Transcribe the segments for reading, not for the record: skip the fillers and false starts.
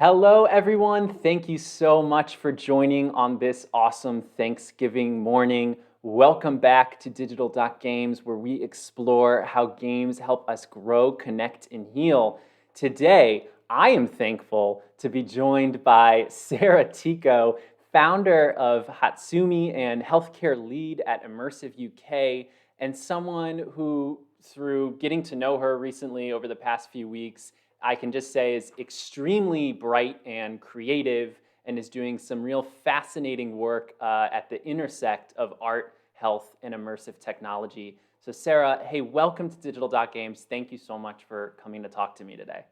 Hello, everyone. Thank you so much for joining on this awesome Thanksgiving morning. Welcome back to Digital Games, where we explore how games help us grow, connect, and heal. Today, I am thankful to be joined by Sarah Ticho, founder of Hatsumi and healthcare lead at Immersive UK, and someone who, through getting to know her recently over the past few weeks, I can just say is extremely bright and creative and is doing some real fascinating work at the intersect of art, health, and immersive technology. So Sarah, hey, welcome to Digital Games. Thank you so much for coming to talk to me today.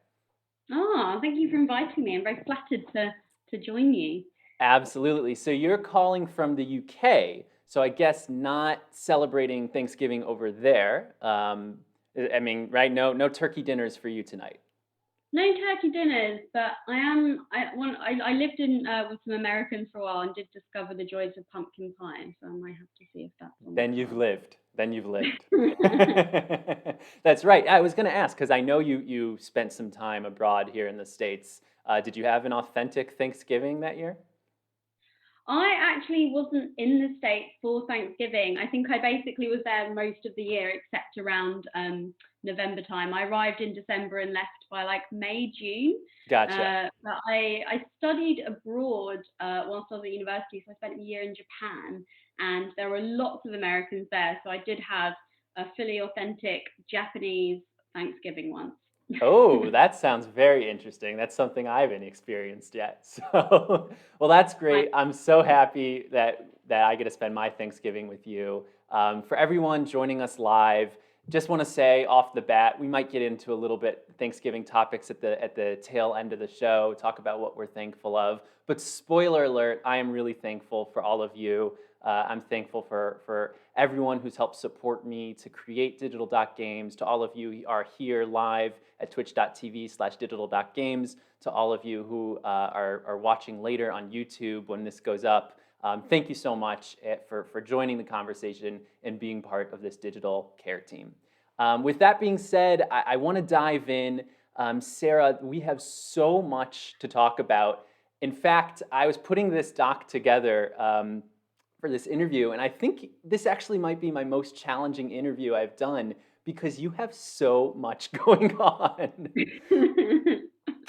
Oh, thank you for inviting me. I'm very flattered to join you. Absolutely. So you're calling from the UK. So I guess not celebrating Thanksgiving over there. I mean, right? No turkey dinners for you tonight. No turkey dinners, but I lived in with some Americans for a while and did discover the joys of pumpkin pie. So I might have to see if that's on the Then you've card. lived. Then you've lived. That's right. I was going to ask because I know you spent some time abroad here in the States. Did you have an authentic Thanksgiving that year? I actually wasn't in the States for Thanksgiving. I think I basically was there most of the year except around November time. I arrived in December and left by like May, June. Gotcha. But I studied abroad whilst I was at university, so I spent a year in Japan, and there were lots of Americans there. So I did have a fully authentic Japanese Thanksgiving once. Oh, that sounds very interesting. That's something I haven't experienced yet. So, well, that's I, great. I'm so happy that I get to spend my Thanksgiving with you. For everyone joining us live, just want to say off the bat, we might get into a little bit Thanksgiving topics at the tail end of the show, talk about what we're thankful of. But spoiler alert, I am really thankful for all of you. I'm thankful for everyone who's helped support me to create Digital Games, to all of you who are here live at twitch.tv/digital.games, to all of you who are watching later on YouTube when this goes up. Thank you so much for joining the conversation and being part of this digital care team. With that being said, I want to dive in. Sarah, we have so much to talk about. In fact, I was putting this doc together for this interview, and I think this actually might be my most challenging interview I've done because you have so much going on.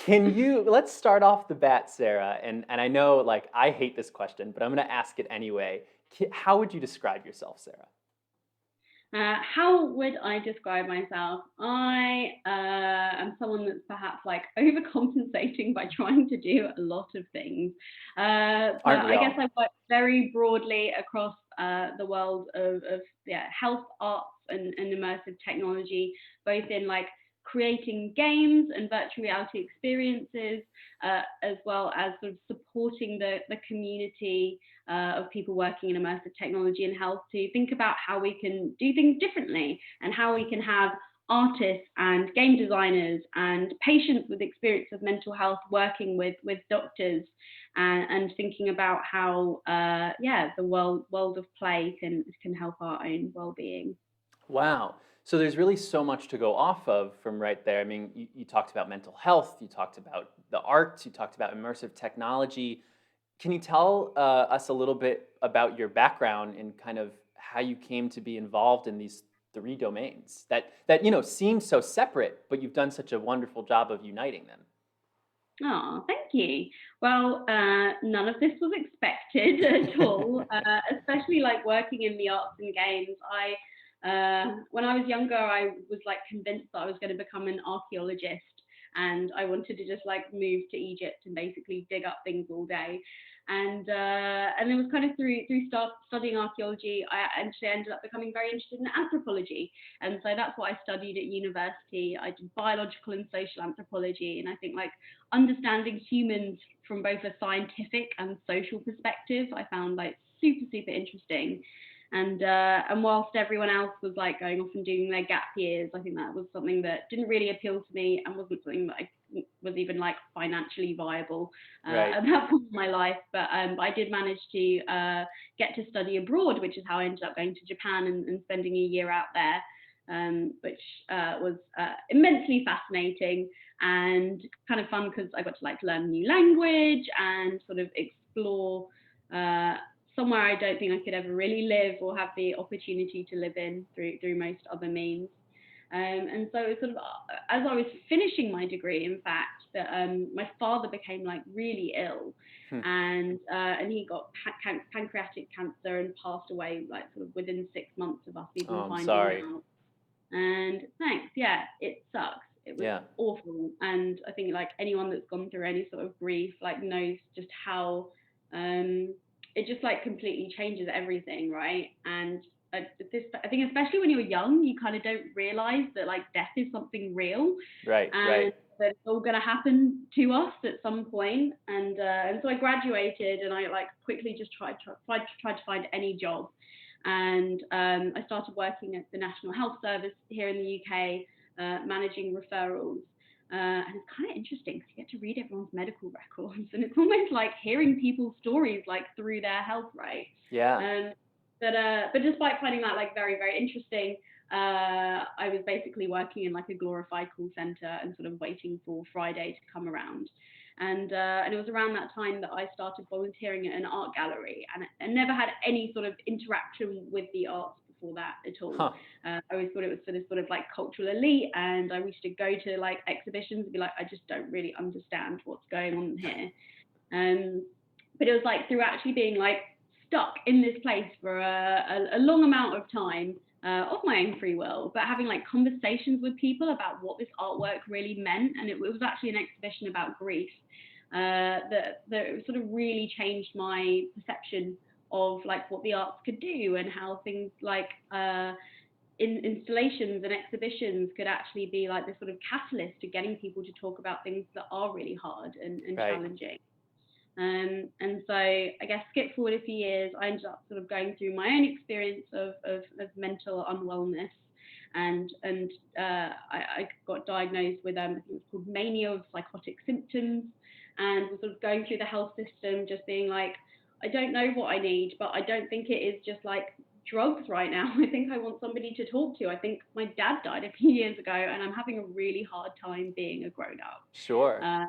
Let's start off the bat, Sarah, and I know like I hate this question, but I'm gonna ask it anyway. How would you describe yourself, Sarah? How would I describe myself? I am someone that's perhaps like overcompensating by trying to do a lot of things. But Aren't we I guess all? I work very broadly across the world of yeah, health, arts, and immersive technology, both in like creating games and virtual reality experiences, as well as sort of supporting the community of people working in immersive technology and health to think about how we can do things differently and how we can have artists and game designers and patients with experience of mental health working with doctors and thinking about how yeah, the world of play can help our own well-being. Wow. So there's really so much to go off of from right there. I mean, you talked about mental health, you talked about the arts, you talked about immersive technology. Can you tell us a little bit about your background and kind of how you came to be involved in these three domains that seem so separate, but you've done such a wonderful job of uniting them? Oh, thank you. Well, none of this was expected at all, especially like working in the arts and games. When I was younger, I was like convinced that I was going to become an archaeologist, and I wanted to just like move to Egypt and basically dig up things all day. And it was kind of through studying archaeology, I actually ended up becoming very interested in anthropology, and so that's what I studied at university. I did biological and social anthropology, and I think like understanding humans from both a scientific and social perspective, I found like super interesting. And whilst everyone else was like going off and doing their gap years, I think that was something that didn't really appeal to me and wasn't something that I was even like financially viable Right. at that point in my life. But I did manage to get to study abroad, which is how I ended up going to Japan and spending a year out there. which was immensely fascinating and kind of fun because I got to like learn a new language and sort of explore uh, somewhere I don't think I could ever really live or have the opportunity to live in through most other means. And so it was sort of as I was finishing my degree, in fact, that my father became like really ill, Hmm. and he got pancreatic cancer and passed away like sort of within 6 months of us Oh, even I'm finding sorry. out. And thanks, yeah, it sucks. It was Yeah. awful, and I think like anyone that's gone through any sort of grief like knows just how um, it just like completely changes everything, right? And I think especially when you're young, you kind of don't realize that like death is something real, Right, and right. that it's all gonna happen to us at some point. And so I graduated, and I like quickly just tried to find any job, and I started working at the National Health Service here in the UK, managing referrals. And it's kind of interesting because you get to read everyone's medical records, and it's almost like hearing people's stories like through their health, right? Yeah. Um, but despite finding that like very very interesting, I was basically working in like a glorified call center and sort of waiting for Friday to come around. And it was around that time that I started volunteering at an art gallery, and I never had any sort of interaction with the arts before that at all. Huh. I always thought it was for this sort of like cultural elite, and I used to go to like exhibitions and be like, I just don't really understand what's going on here. Um, but it was like through actually being like stuck in this place for a long amount of time, of my own free will, but having like conversations with people about what this artwork really meant. And it was actually an exhibition about grief, that sort of really changed my perception of like what the arts could do and how things like in installations and exhibitions could actually be like this sort of catalyst to getting people to talk about things that are really hard and Right. challenging. And so I guess skip forward a few years, I ended up sort of going through my own experience of mental unwellness. And I got diagnosed with I think it was called mania of psychotic symptoms, and was sort of going through the health system, just being like, I don't know what I need, but I don't think it is just like drugs right now. I think I want somebody to talk to. I think my dad died a few years ago, and I'm having a really hard time being a grown up. Sure. Uh,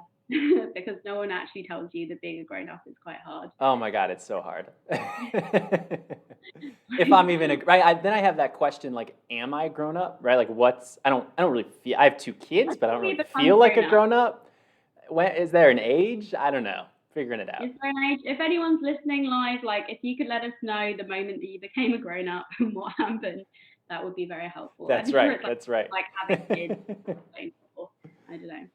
because no one actually tells you that being a grown up is quite hard. Oh my God, it's so hard. If I'm even a, right, then I have that question like, am I grown up? Right? Like, I don't really feel. I have two kids, When but I don't do really you become feel like a grown up? grown up. When is there an age? I don't know. Figuring it out. Is there an age? If anyone's listening live, like if you could let us know the moment that you became a grown up and what happened, that would be very helpful. That's I'm sure right. it's That's right. like having kids or something, or I don't know.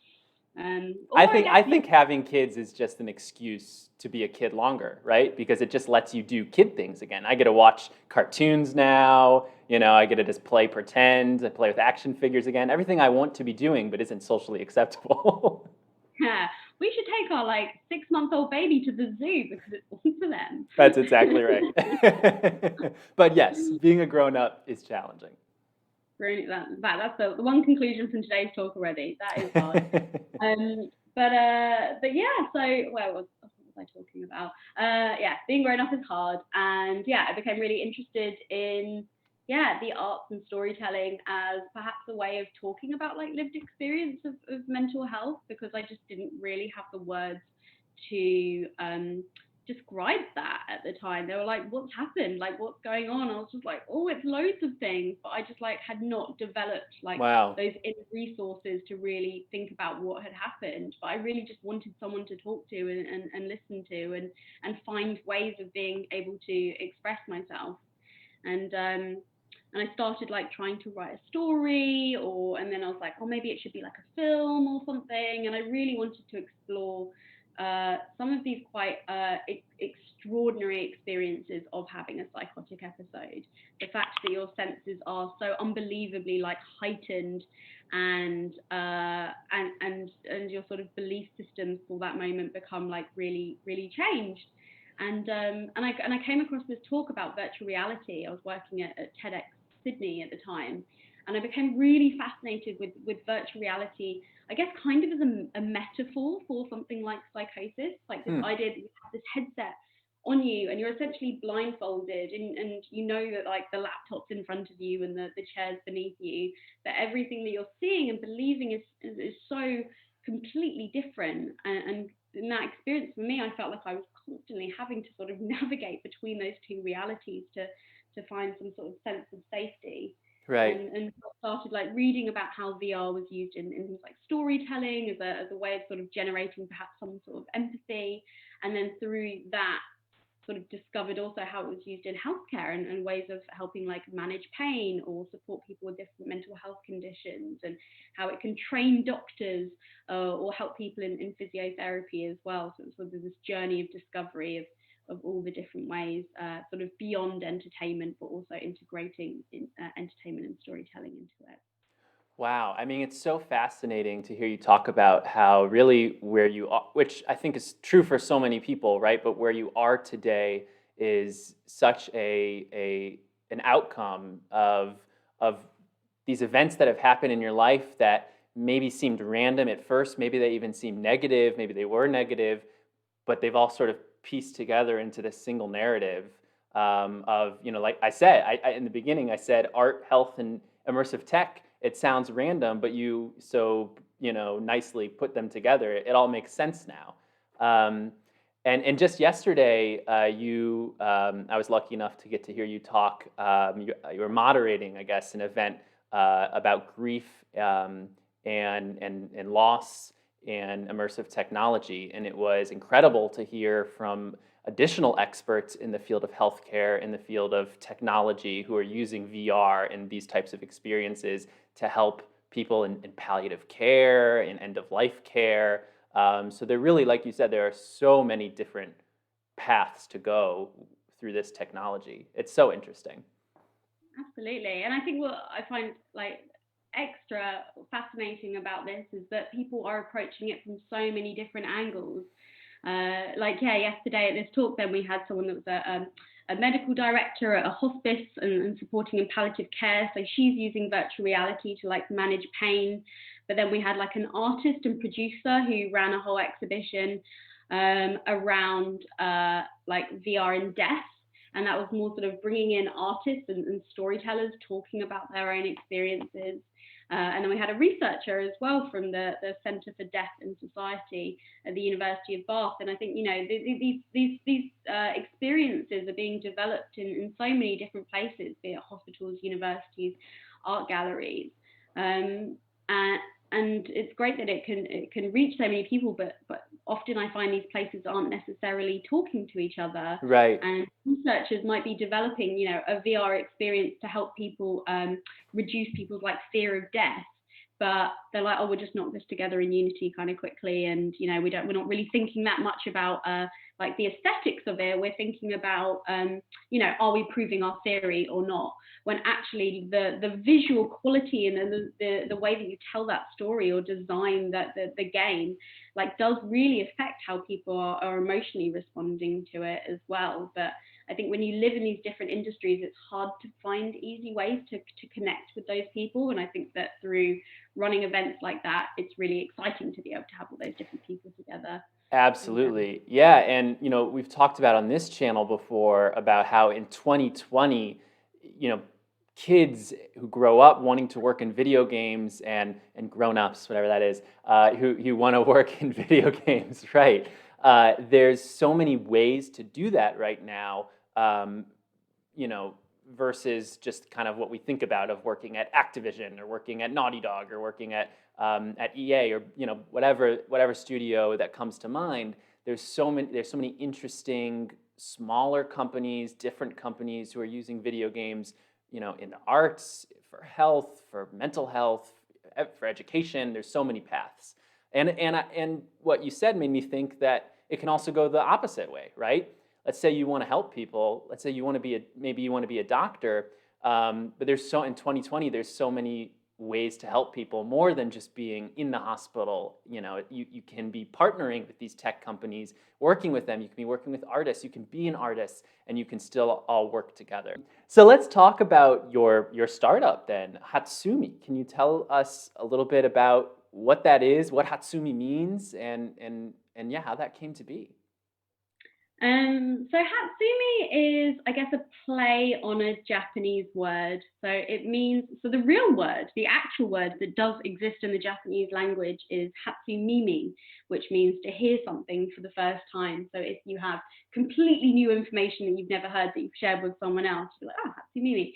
I Or I think guess I maybe think having kids is just an excuse to be a kid longer, right? Because it just lets you do kid things again. I get to watch cartoons now, I get to just play pretend, I play with action figures again. Everything I want to be doing but isn't socially acceptable. yeah, we should take our like 6-month-old baby to the zoo because it's all for them. That's exactly right. But yes, being a grown up is challenging. Brilliant. That's the one conclusion from today's talk already. That is hard. But yeah. So what was I talking about? Yeah, being grown up is hard, and yeah, I became really interested in the arts and storytelling as perhaps a way of talking about like lived experience of mental health, because I just didn't really have the words to describe that at the time. They were like, what's happened? Like, what's going on? I was just like, oh, it's loads of things. But I just like had not developed like Wow. those inner resources to really think about what had happened. But I really just wanted someone to talk to and listen to and find ways of being able to express myself. And I started like trying to write a story, and then I was like, oh, maybe it should be like a film or something. And I really wanted to explore some of these quite extraordinary experiences of having a psychotic episode. The fact that your senses are so unbelievably like heightened, and your sort of belief systems for that moment become like really really changed. And I came across this talk about virtual reality. I was working at TEDx Sydney at the time, and I became really fascinated with virtual reality. I guess kind of as a metaphor for something like psychosis, like this Hmm. idea that you have this headset on you, and you're essentially blindfolded, and you know that like the laptop's in front of you and the chairs beneath you, that everything that you're seeing and believing is so completely different. And in that experience for me, I felt like I was constantly having to sort of navigate between those two realities to find some sort of sense of safety. Right. And started like reading about how VR was used in things like storytelling as a way of sort of generating perhaps some sort of empathy, and then through that sort of discovered also how it was used in healthcare and ways of helping like manage pain or support people with different mental health conditions, and how it can train doctors or help people in physiotherapy as well. So it's sort of this journey of discovery of all the different ways, sort of beyond entertainment, but also integrating entertainment and storytelling into it. Wow. I mean, it's so fascinating to hear you talk about how really where you are, which I think is true for so many people, right? But where you are today is such a an outcome of these events that have happened in your life that maybe seemed random at first, maybe they even seemed negative, maybe they were negative, but they've all sort of pieced together into this single narrative of, like I said, in the beginning, I said art, health, and immersive tech. It sounds random, but you so nicely put them together. It all makes sense now. And just yesterday, I was lucky enough to get to hear you talk. You were moderating, I guess, an event about grief and loss and immersive technology. And it was incredible to hear from additional experts in the field of healthcare, in the field of technology, who are using VR and these types of experiences to help people in palliative care, in end of life care. So there really, like you said, there are so many different paths to go through this technology. It's so interesting. Absolutely. And I think what I find like extra fascinating about this is that people are approaching it from so many different angles. Like, yeah, yesterday at this talk, then we had someone that was a medical director at a hospice and supporting in palliative care. So she's using virtual reality to like manage pain. But then we had like an artist and producer who ran a whole exhibition around like VR in death, and that was more sort of bringing in artists and storytellers talking about their own experiences. And then we had a researcher as well from the Centre for Death and Society at the University of Bath. And I think, these experiences are being developed in so many different places, be it hospitals, universities, art galleries. Um, and, and it's great that it can reach so many people, but often I find these places aren't necessarily talking to each other, Right. and researchers might be developing, a VR experience to help people reduce people's like fear of death. But they're like, oh, we'll just knock this together in Unity kind of quickly, and we're not really thinking that much about like the aesthetics of it. We're thinking about are we proving our theory or not? When actually the visual quality and the way that you tell that story or design the game like does really affect how people are emotionally responding to it as well. But I think when you live in these different industries, it's hard to find easy ways to connect with those people. And I think that through running events like that, it's really exciting to be able to have all those different people together. And Absolutely. Yeah, and we've talked about on this channel before about how in 2020, you know, kids who grow up wanting to work in video games and grown-ups, whatever that is, who want to work in video games, right? There's so many ways to do that right now. You know, versus just kind of what we think about of working at Activision or working at Naughty Dog or working at EA or whatever studio that comes to mind. There's so many interesting smaller companies, different companies who are using video games, in the arts, for health, for mental health, for education. There's so many paths. And what you said made me think that it can also go the opposite way, right? Let's say you want to help people. Let's say maybe you want to be a doctor. But in 2020, there's so many ways to help people more than just being in the hospital. You can be partnering with these tech companies, working with them. You can be working with artists. You can be an artist, and you can still all work together. So let's talk about your startup then, Hatsumi. Can you tell us a little bit about what that is, what Hatsumi means, and yeah, how that came to be? So Hatsumi is, I guess, a play on a Japanese word. So it means, so the real word, the actual word that does exist in the Japanese language is Hatsumimi, which means to hear something for the first time. So if you have completely new information that you've never heard that you've shared with someone else, you're like, oh, Hatsumimi.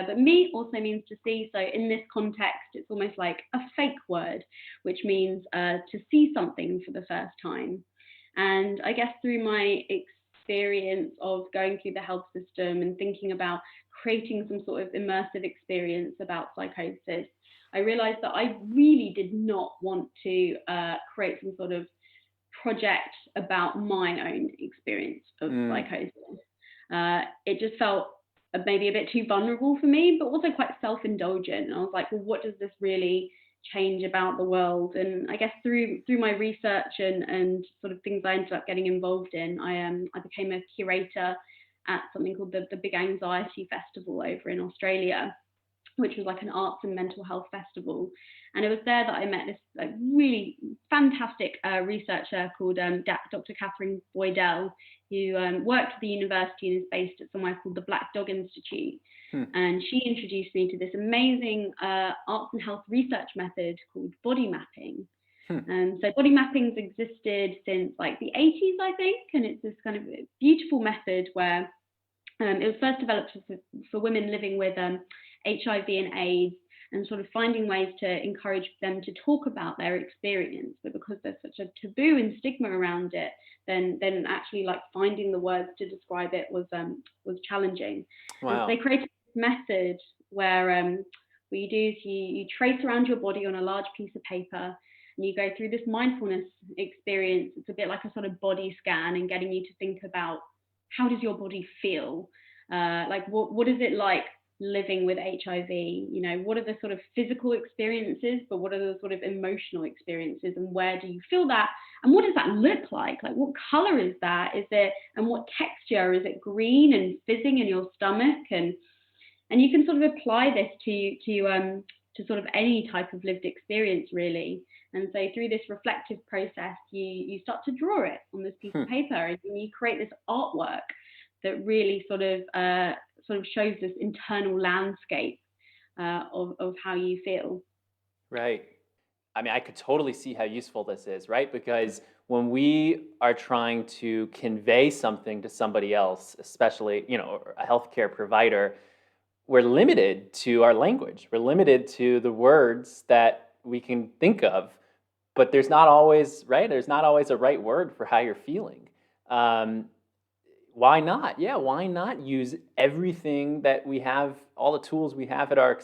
But mi also means to see. So in this context, it's almost like a fake word, which means to see something for the first time. And I guess through my experience of going through the health system and thinking about creating some sort of immersive experience about psychosis, I realized that I really did not want to create some sort of project about my own experience of Mm, psychosis. It just felt maybe a bit too vulnerable for me, but also quite self-indulgent. And I was like, well, what does this really change about the world? And I guess through my research and sort of things I ended up getting involved in, I became a curator at something called the Big Anxiety Festival over in Australia, which was like an arts and mental health festival. And it was there that I met this like really fantastic researcher called Dr. Catherine Boydell, who worked at the university and is based at somewhere called the Black Dog Institute. hmm, And she introduced me to this amazing arts and health research method called body mapping. hmm. And so body mapping's existed since like the 80s, I think, and it's this kind of beautiful method where it was first developed for women living with HIV and AIDS, and sort of finding ways to encourage them to talk about their experience. But because there's such a taboo and stigma around it, then actually like finding the words to describe it was challenging. And so Wow. they created this method where what you do is you trace around your body on a large piece of paper, and you go through this mindfulness experience. It's a bit like a sort of body scan and getting you to think about how does your body feel? Like what is it like living with HIV? You know, what are the sort of physical experiences, but what are the sort of emotional experiences, and where do you feel that? And what does that look like? Like what color is that? Is it, and what texture? Is it green and fizzing in your stomach? And you can sort of apply this to sort of any type of lived experience really. And so through this reflective process, you start to draw it on this piece Hmm. of paper, and you create this artwork that really sort of shows this internal landscape of how you feel. Right. I mean, I could totally see how useful this is, right? Because when we are trying to convey something to somebody else, especially, a healthcare provider, we're limited to our language. We're limited to the words that we can think of, but there's not always, right? There's not always a right word for how you're feeling. Um, why not? Yeah, why not use everything that we have, all the tools we have at our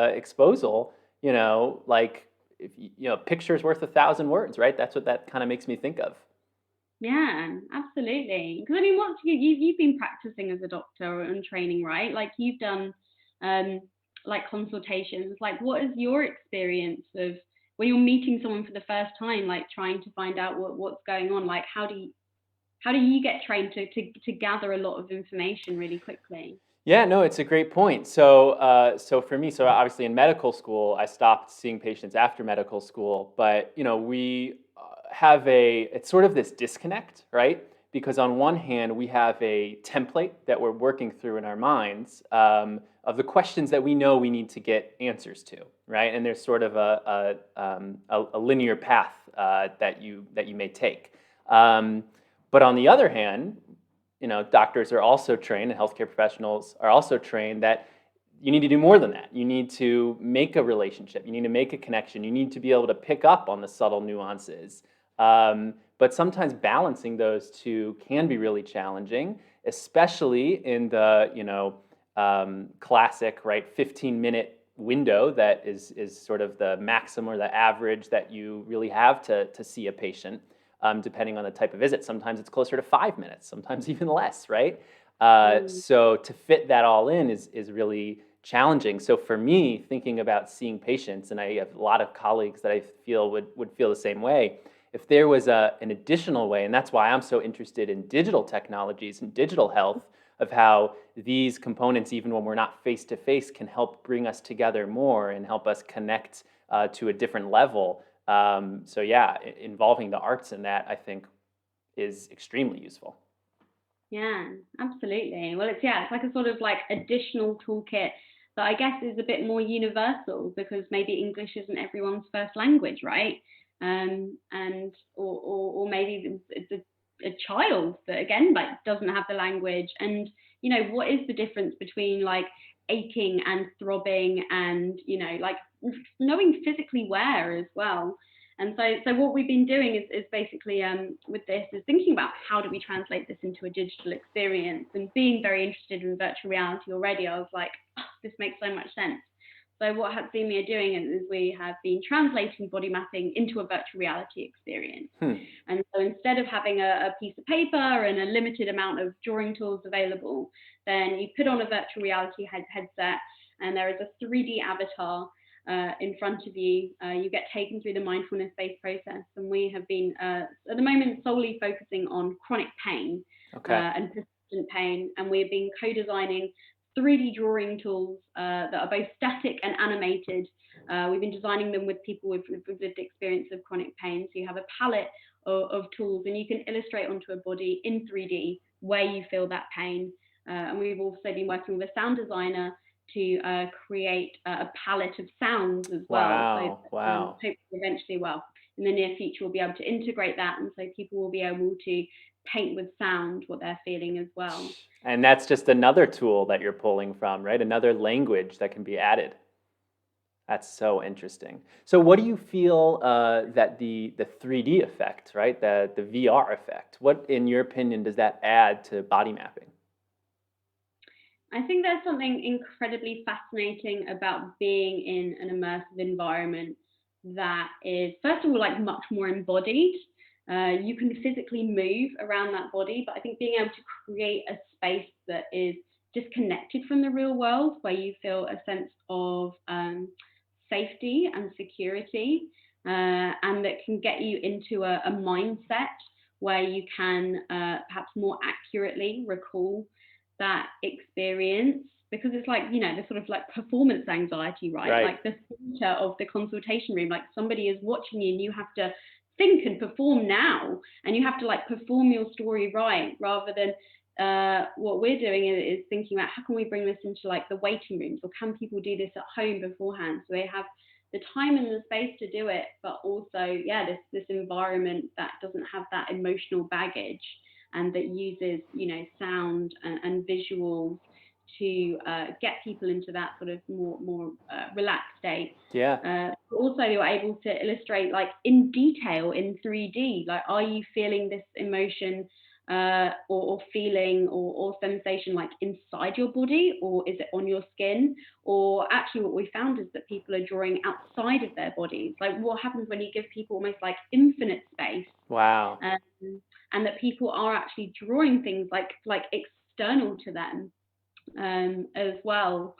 exposal? Like if a picture's worth 1,000 words, right? That's what that kind of makes me think of. Yeah, absolutely. Because I mean, what's you've been practicing as a doctor and training, right? Like you've done um, like consultations. Like, what is your experience of when you're meeting someone for the first time, like trying to find out what's going on? Like, how do you get trained to gather a lot of information really quickly? Yeah, no, it's a great point. So for me, so obviously in medical school, I stopped seeing patients after medical school, but we have it's sort of this disconnect, right? Because on one hand, we have a template that we're working through in our minds of the questions that we know we need to get answers to, right? And there's sort of a linear path that you may take. Um, but on the other hand, doctors are also trained and healthcare professionals are also trained that you need to do more than that. You need to make a relationship. You need to make a connection. You need to be able to pick up on the subtle nuances. But sometimes balancing those two can be really challenging, especially in the classic, right, 15-minute window that is sort of the maximum or the average that you really have to see a patient, depending on the type of visit. Sometimes it's closer to 5 minutes, sometimes even less, right? Mm. So to fit that all in is really challenging. So for me, thinking about seeing patients, and I have a lot of colleagues that I feel would feel the same way, if there was an additional way, and that's why I'm so interested in digital technologies and digital health, of how these components, even when we're not face to face, can help bring us together more and help us connect to a different level. So yeah, involving the arts in that, I think, is extremely useful. Yeah, absolutely. Well, it's like a sort of like additional toolkit that I guess is a bit more universal because maybe English isn't everyone's first language, right? And or maybe it's a child that again like doesn't have the language, and what is the difference between like aching and throbbing and like knowing physically where as well. And so what we've been doing is basically with this is thinking about how do we translate this into a digital experience, and being very interested in virtual reality already, I was like, oh, this makes so much sense. So what Hatsumi are doing is we have been translating body mapping into a virtual reality experience. Hmm. And so instead of having a piece of paper and a limited amount of drawing tools available, then you put on a virtual reality headset, and there is a 3D avatar in front of you. You get taken through the mindfulness-based process, and we have been at the moment solely focusing on chronic pain Okay. and persistent pain, and we've been co-designing 3D drawing tools that are both static and animated. We've been designing them with people with lived experience of chronic pain. So you have a palette of tools, and you can illustrate onto a body in 3D where you feel that pain. And we've also been working with a sound designer to create a palette of sounds as well. So Wow. Wow. hopefully eventually, well, in the near future, we'll be able to integrate that, and so people will be able to paint with sound what they're feeling as well. And that's just another tool that you're pulling from, right? Another language that can be added. That's so interesting. So, what do you feel that the 3D effect, right? The VR effect. What, in your opinion, does that add to body mapping? I think there's something incredibly fascinating about being in an immersive environment that is, first of all, like much more embodied. You can physically move around that body, but I think being able to create a space that is disconnected from the real world, where you feel a sense of safety and security, and that can get you into a mindset where you can perhaps more accurately recall that experience, because it's like the sort of like performance anxiety, right? Right. Like the theater of the consultation room, like somebody is watching you and you have to think and perform now, and you have to like perform your story right, rather than what we're doing is thinking about how can we bring this into like the waiting rooms, or can people do this at home beforehand so they have the time and the space to do it, but also this environment that doesn't have that emotional baggage, and that uses sound and visuals to get people into that sort of more relaxed state. Yeah. Also, you're able to illustrate like in detail in 3D. Like, are you feeling this emotion or feeling or sensation like inside your body, or is it on your skin? Or actually, what we found is that people are drawing outside of their bodies. Like, what happens when you give people almost like infinite space? Wow. And that people are actually drawing things like external to them as well,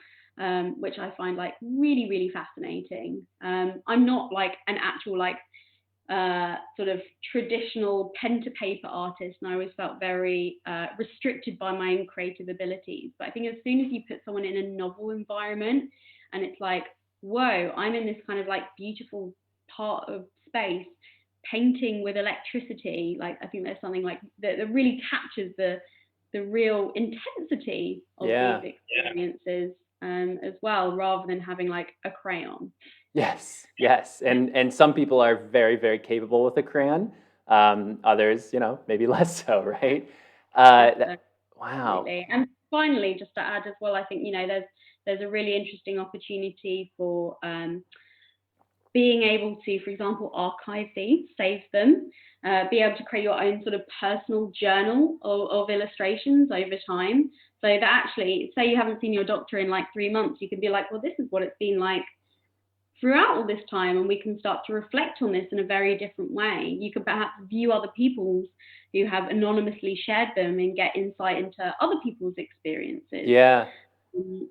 which I find like really fascinating. I'm not like an actual like sort of traditional pen to paper artist, and I always felt very restricted by my own creative abilities. But I think as soon as you put someone in a novel environment, and it's like, whoa, I'm in this kind of like beautiful part of space painting with electricity, like I think there's something like that really captures the real intensity of these Yeah. experiences as well, rather than having like a crayon. Yes. Yes. And some people are very, very capable with a crayon. Others, maybe less so, right? Absolutely. Wow. And finally, just to add as well, I think there's a really interesting opportunity for being able to, for example, archive these, save them, be able to create your own sort of personal journal of illustrations over time. So that actually, say you haven't seen your doctor in like 3 months, you can be like, well, this is what it's been like throughout all this time, and we can start to reflect on this in a very different way. You could perhaps view other people's who have anonymously shared them and get insight into other people's experiences Yeah.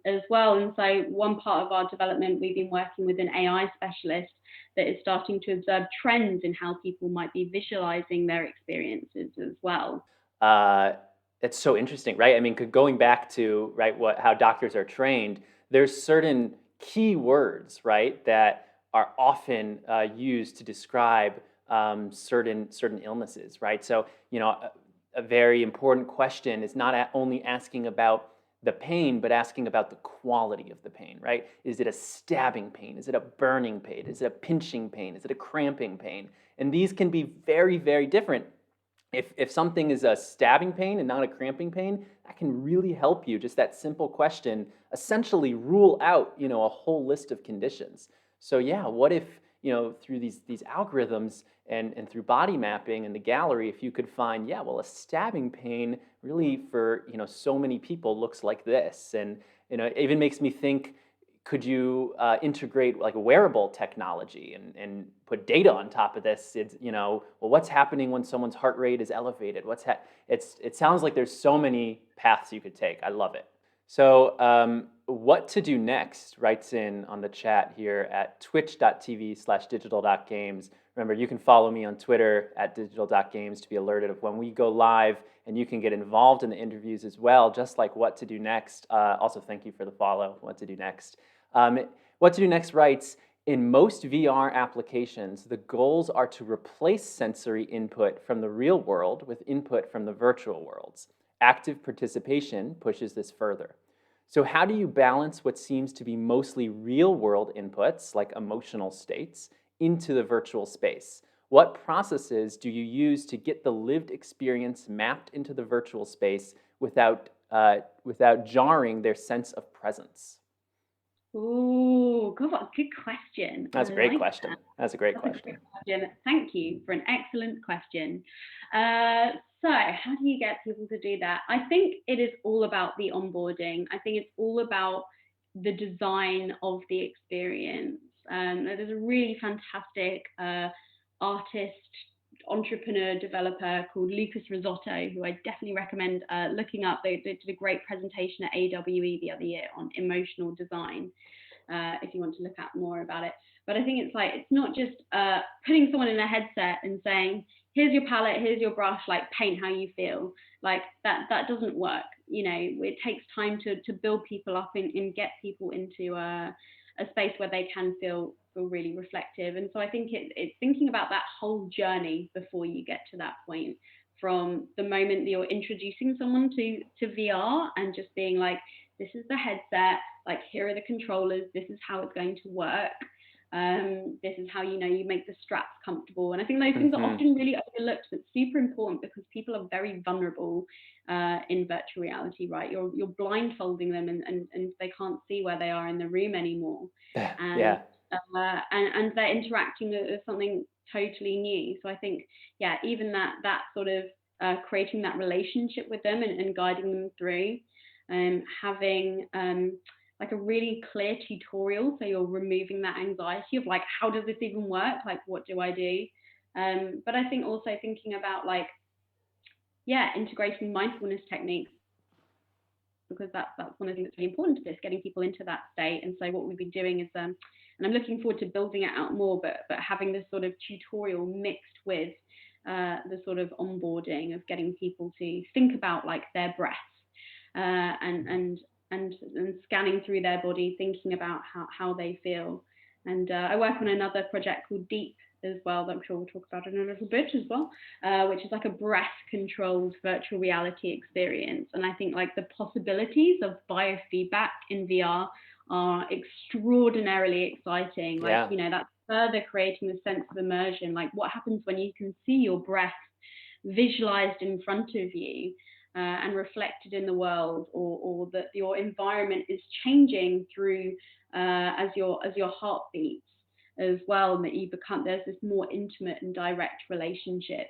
as well. And so one part of our development, we've been working with an AI specialist that is starting to observe trends in how people might be visualizing their experiences as well. Uh, it's so interesting, right? I mean, going back to right how doctors are trained, there's certain key words, right, that are often used to describe certain illnesses, right? So a very important question is not only asking about the pain, but asking about the quality of the pain, right? Is it a stabbing pain? Is it a burning pain? Is it a pinching pain? Is it a cramping pain? And these can be very, very different. If something is a stabbing pain and not a cramping pain, that can really help you. Just that simple question essentially rule out, a whole list of conditions. So yeah, what if, through these algorithms and through body mapping and the gallery, if you could find, yeah, well, a stabbing pain really for, so many people looks like this. And, it even makes me think, could you integrate like a wearable technology and put data on top of this? It's, well, what's happening when someone's heart rate is elevated? It sounds like there's so many paths you could take. I love it. So, what to do next writes in on the chat here at twitch.tv/digital.games. Remember, you can follow me on Twitter at digital.games to be alerted of when we go live, and you can get involved in the interviews as well, just like What to Do Next. Also, thank you for the follow, What to Do Next. What to Do Next writes, in most VR applications, the goals are to replace sensory input from the real world with input from the virtual worlds. Active participation pushes this further. So how do you balance what seems to be mostly real-world inputs, like emotional states, into the virtual space? What processes do you use to get the lived experience mapped into the virtual space without jarring their sense of presence? Ooh, good question. That's I a great like question. that. That's a great That's a question. great question. Thank you for an excellent question. So, how do you get people to do that? I think it is all about the onboarding. I think it's all about the design of the experience. There's a really fantastic artist, entrepreneur, developer called Lucas Risotto, who I definitely recommend looking up. They did a great presentation at AWE the other year on emotional design. If you want to look at more about it. But I think it's not just putting someone in a headset and saying, here's your palette, here's your brush, like paint how you feel. Like that doesn't work. It takes time to build people up and get people into a space where they can feel really reflective. And so I think it's thinking about that whole journey before you get to that point, from the moment that you're introducing someone to VR and just being like, this is the headset, like here are the controllers, this is how it's going to work. This is how you make the straps comfortable. And I think those things are often really overlooked, but super important because people are very vulnerable in virtual reality, right? You're blindfolding them and they can't see where they are in the room anymore. And, Yeah. And they're interacting with something totally new. So I think, yeah, even that sort of creating that relationship with them and guiding them through, having like a really clear tutorial, so you're removing that anxiety of like, how does this even work, like what do I do? But I think also thinking about like, yeah, integrating mindfulness techniques, because that's one of the things that's really important to this, getting people into that state. And so what we've been doing is and I'm looking forward to building it out more, but having this sort of tutorial mixed with the sort of onboarding of getting people to think about like their breath, and scanning through their body, thinking about how they feel. And I work on another project called Deep as well, that I'm sure we'll talk about in a little bit as well, which is like a breath-controlled virtual reality experience. And I think like the possibilities of biofeedback in VR are extraordinarily exciting. Like, Yeah. that's further creating the sense of immersion. Like what happens when you can see your breath visualized in front of you, and reflected in the world, or that your environment is changing through as your heart beats as well, and that there's this more intimate and direct relationship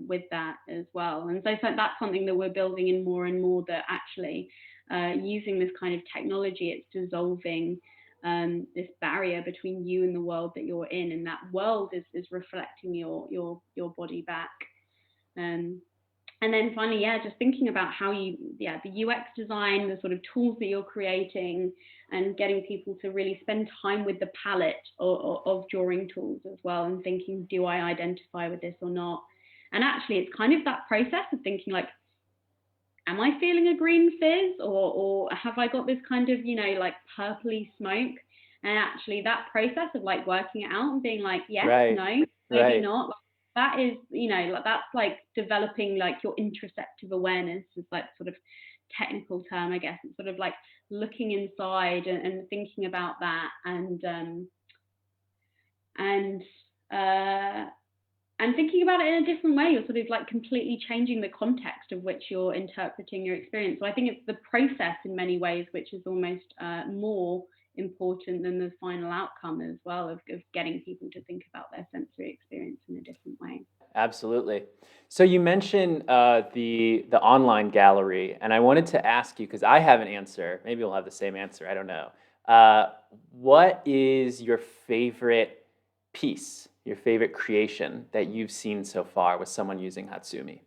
with that as well. And so that's something that we're building in more and more, that actually using this kind of technology, it's dissolving this barrier between you and the world that you're in, and that world is reflecting your body back. And then finally, yeah, just thinking about how the UX design, the sort of tools that you're creating, and getting people to really spend time with the palette of drawing tools as well, and thinking, do I identify with this or not? And actually, it's kind of that process of thinking like, am I feeling a green fizz, or have I got this kind of, like purpley smoke? And actually that process of like working it out and being like, yes, Right. no, maybe Right. not. that is, like that's like developing like your interoceptive awareness is like sort of technical term, I guess. It's sort of like looking inside and thinking about that and uh, and thinking about it in a different way. You're sort of like completely changing the context of which you're interpreting your experience. So I think it's the process in many ways which is almost more important than the final outcome as well of getting people to think about their sensory experience in a different way. Absolutely. So you mentioned the online gallery, and I wanted to ask you because I have an answer. Maybe we'll have the same answer. I don't know. What is your favorite piece, your favorite creation that you've seen so far with someone using Hatsumi?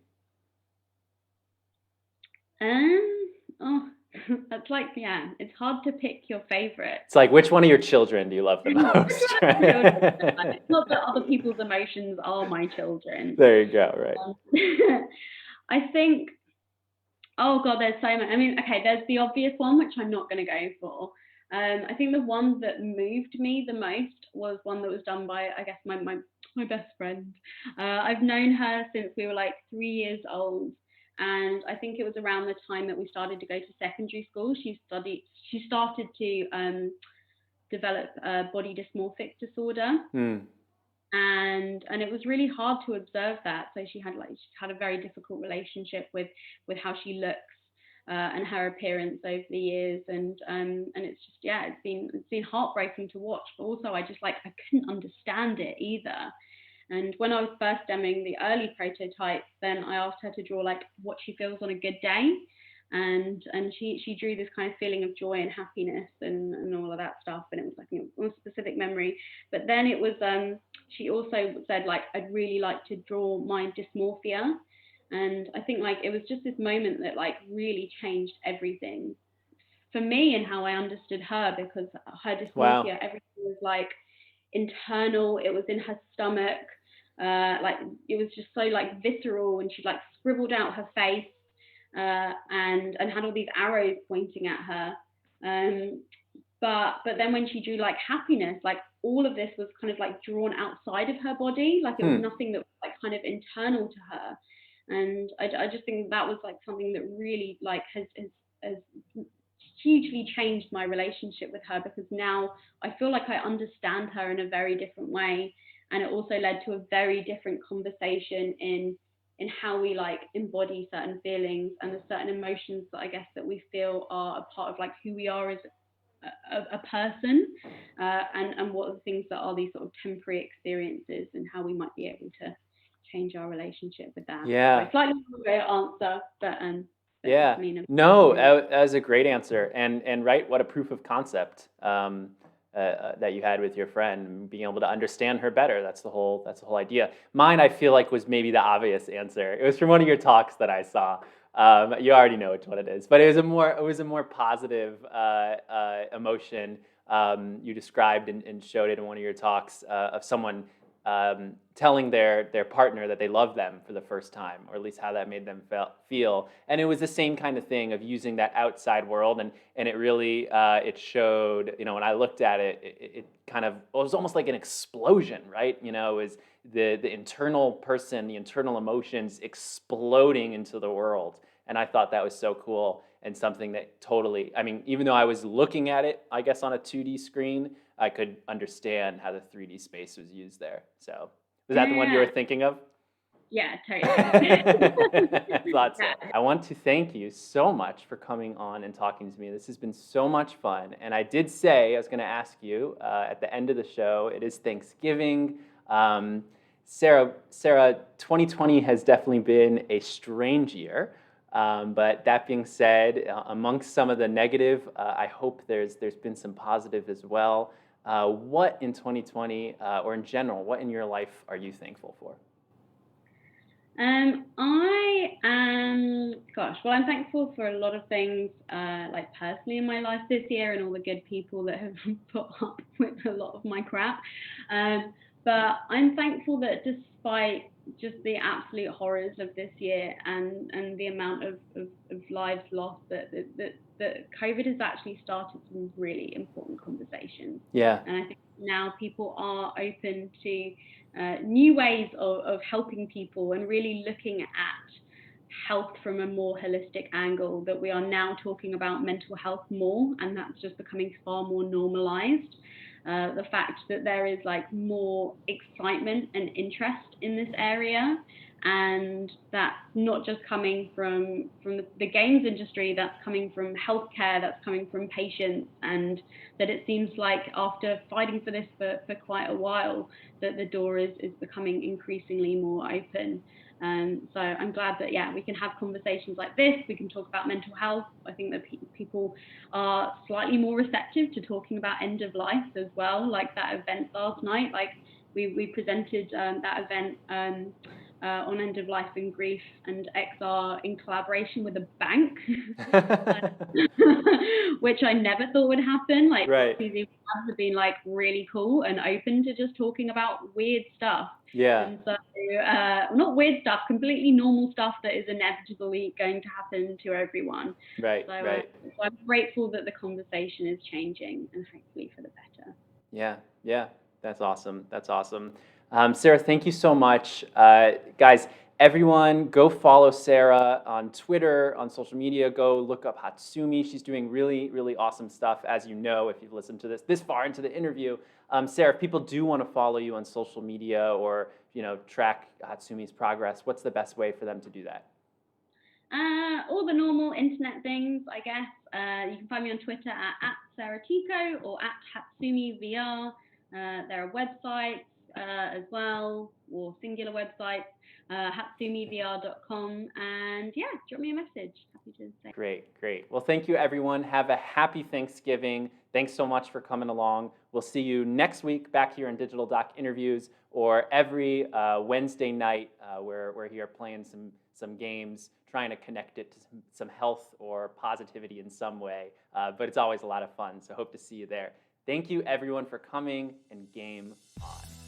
Oh, that's like, yeah, it's hard to pick your favorite. It's like, which one of your children do you love the most, right? It's not that other people's emotions are my children. There you go, right. I think, oh God, there's so much. I mean, okay, there's the obvious one, which I'm not going to go for. I think the one that moved me the most was one that was done by, I guess, my best friend. I've known her since we were like 3 years old, and I think it was around the time that we started to go to secondary school. She started to develop body dysmorphic disorder, Hmm. and it was really hard to observe that. So she's had a very difficult relationship with how she looks and her appearance over the years, and it's just, yeah, it's been heartbreaking to watch, but also I just like I couldn't understand it either. And when I was first demoing the early prototypes, then I asked her to draw like what she feels on a good day, and she drew this kind of feeling of joy and happiness and all of that stuff, and it was like a specific memory. But then it was she also said like I'd really like to draw my dysmorphia, and I think like it was just this moment that like really changed everything for me and how I understood her, because her Wow. dysmorphia, everything was like internal. It was in her stomach. Like it was just so like visceral, and she like scribbled out her face and had all these arrows pointing at her. But then when she drew like happiness, like all of this was kind of like drawn outside of her body, like it was Hmm. nothing that was like kind of internal to her. And I just think that was like something that really like has hugely changed my relationship with her, because now I feel like I understand her in a very different way, and it also led to a very different conversation in how we like embody certain feelings and the certain emotions that I guess that we feel are a part of like who we are as a person, and what are the things that are these sort of temporary experiences and how we might be able to change our relationship with that. So Yeah. slightly longer answer, but Yeah. definitely an No, important that was a great answer, and right, what a proof of concept that you had with your friend, being able to understand her better. That's the whole idea. Mine, I feel like, was maybe the obvious answer. It was from one of your talks that I saw. You already know which one it is, but it was a more positive emotion. You described and showed it in one of your talks of someone telling their partner that they love them for the first time, or at least how that made them feel. And it was the same kind of thing of using that outside world, and it really it showed. When I looked at it, it kind of, it was almost like an explosion, right? It was the internal person, the internal emotions exploding into the world. And I thought that was so cool, and something that totally, I mean, even though I was looking at it, I guess, on a 2D screen, I could understand how the 3D space was used there. So, was that the one you yeah, were thinking of? yeah, totally. I thought Yeah. so. I want to thank you so much for coming on and talking to me. This has been so much fun. And I did say I was going to ask you at the end of the show. It is Thanksgiving. Sarah, 2020 has definitely been a strange year. But that being said, amongst some of the negative, I hope there's been some positive as well. What in 2020, or in general, what in your life are you thankful for? I am, gosh, well, I'm thankful for a lot of things, like personally in my life this year, and all the good people that have put up with a lot of my crap. Um, but I'm thankful that despite just the absolute horrors of this year and the amount of lives lost, that COVID has actually started some really important conversations. Yeah. And I think now people are open to new ways of helping people and really looking at health from a more holistic angle, that we are now talking about mental health more, and that's just becoming far more normalized. The fact that there is like more excitement and interest in this area, and that's not just coming from the games industry, that's coming from healthcare, that's coming from patients, and that it seems like after fighting for this for quite a while, that the door is becoming increasingly more open. So I'm glad that, yeah, we can have conversations like this. We can talk about mental health. I think that people are slightly more receptive to talking about end of life as well. Like that event last night, like we presented that event on end of life and grief and XR in collaboration with a bank, which I never thought would happen. Like Right. these have been like really cool and open to just talking about weird stuff. Yeah. And so, not weird stuff, completely normal stuff that is inevitably going to happen to everyone. Right. Right. So I'm grateful that the conversation is changing, and hopefully for the better. Yeah, yeah, that's awesome. That's awesome. Sarah, thank you so much. Guys, everyone go follow Sarah on Twitter, on social media. Go look up Hatsumi. She's doing really, really awesome stuff, as you know, if you've listened to this far into the interview. Sarah, if people do want to follow you on social media or track Hatsumi's progress, what's the best way for them to do that? All the normal internet things, I guess. You can find me on Twitter at Sarah Ticho or at Hatsumi VR. There are websites as well, or singular websites, hatsumivr.com. And yeah, drop me a message. Happy to say. Great, great. Well, thank you, everyone. Have a happy Thanksgiving. Thanks so much for coming along. We'll see you next week back here in Digital Doc Interviews, or every Wednesday night where we're here playing some games, trying to connect it to some health or positivity in some way. But it's always a lot of fun, so hope to see you there. Thank you, everyone, for coming, and game on.